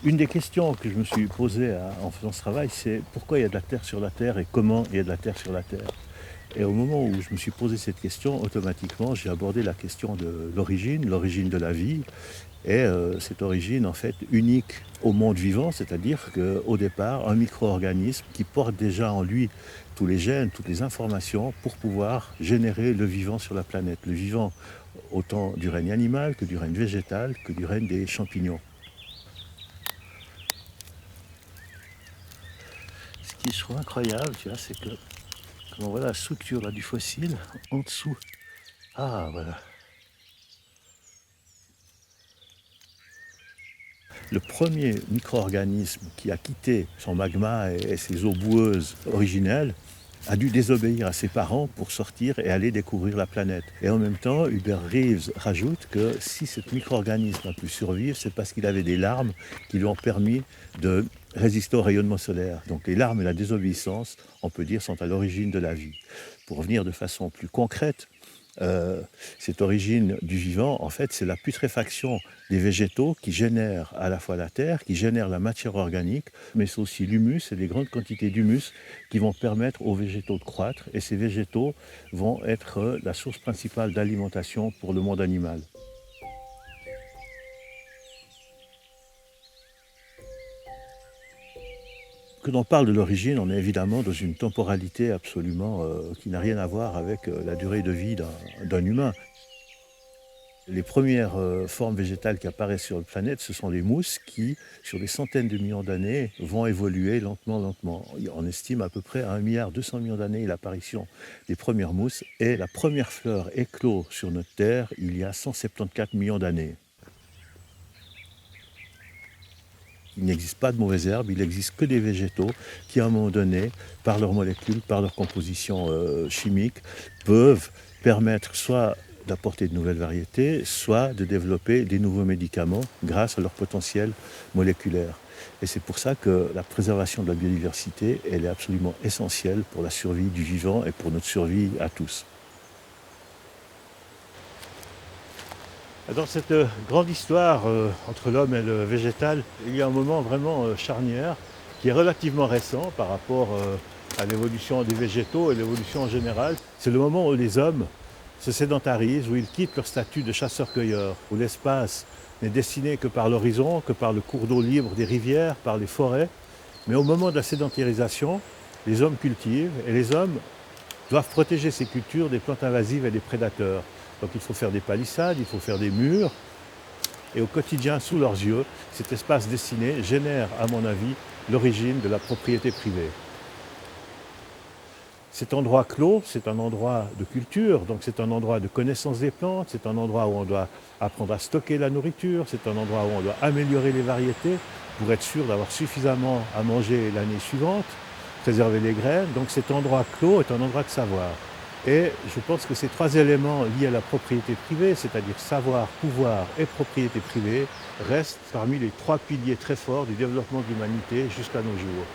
Une des questions que je me suis posée en faisant ce travail, c'est pourquoi il y a de la terre sur la terre et comment il y a de la terre sur la terre. Et au moment où je me suis posé cette question, automatiquement, j'ai abordé la question de l'origine de la vie, et cette origine en fait unique au monde vivant, c'est-à-dire qu'au départ, un micro-organisme qui porte déjà en lui tous les gènes, toutes les informations pour pouvoir générer le vivant sur la planète. Le vivant autant du règne animal que du règne végétal, que du règne des champignons. Ce qui je trouve incroyable, tu vois, c'est que quand on voit la structure là, du fossile, en dessous, ah voilà, le premier micro-organisme qui a quitté son magma et ses eaux boueuses originelles a dû désobéir à ses parents pour sortir et aller découvrir la planète. Et en même temps, Hubert Reeves rajoute que si ce micro-organisme a pu survivre, c'est parce qu'il avait des larmes qui lui ont permis de résister au rayonnement solaire. Donc les larmes et la désobéissance, on peut dire, sont à l'origine de la vie. Pour revenir de façon plus concrète, euh, cette origine du vivant, en fait, c'est la putréfaction des végétaux qui génèrent à la fois la terre, qui génèrent la matière organique, mais c'est aussi l'humus et les grandes quantités d'humus qui vont permettre aux végétaux de croître. Et ces végétaux vont être la source principale d'alimentation pour le monde animal. Quand on parle de l'origine, on est évidemment dans une temporalité absolument qui n'a rien à voir avec la durée de vie d'un humain. Les premières formes végétales qui apparaissent sur la planète, ce sont les mousses qui, sur des centaines de millions d'années, vont évoluer lentement, lentement. On estime à peu près à 1,2 milliard d'années l'apparition des premières mousses, et la première fleur éclot sur notre Terre il y a 174 millions d'années. Il n'existe pas de mauvaises herbes, il n'existe que des végétaux qui, à un moment donné, par leurs molécules, par leur composition chimique, peuvent permettre soit d'apporter de nouvelles variétés, soit de développer des nouveaux médicaments grâce à leur potentiel moléculaire. Et c'est pour ça que la préservation de la biodiversité, elle est absolument essentielle pour la survie du vivant et pour notre survie à tous. Dans cette grande histoire entre l'homme et le végétal, il y a un moment vraiment charnière qui est relativement récent par rapport à l'évolution des végétaux et l'évolution en général. C'est le moment où les hommes se sédentarisent, où ils quittent leur statut de chasseurs-cueilleurs, où l'espace n'est dessiné que par l'horizon, que par le cours d'eau libre des rivières, par les forêts. Mais au moment de la sédentarisation, les hommes cultivent et les hommes doivent protéger ces cultures des plantes invasives et des prédateurs. Donc il faut faire des palissades, il faut faire des murs. Et au quotidien, sous leurs yeux, cet espace dessiné génère, à mon avis, l'origine de la propriété privée. Cet endroit clos, c'est un endroit de culture, donc c'est un endroit de connaissance des plantes, c'est un endroit où on doit apprendre à stocker la nourriture, c'est un endroit où on doit améliorer les variétés pour être sûr d'avoir suffisamment à manger l'année suivante, préserver les graines. Donc cet endroit clos est un endroit de savoir. Et je pense que ces trois éléments liés à la propriété privée, c'est-à-dire savoir, pouvoir et propriété privée, restent parmi les trois piliers très forts du développement de l'humanité jusqu'à nos jours.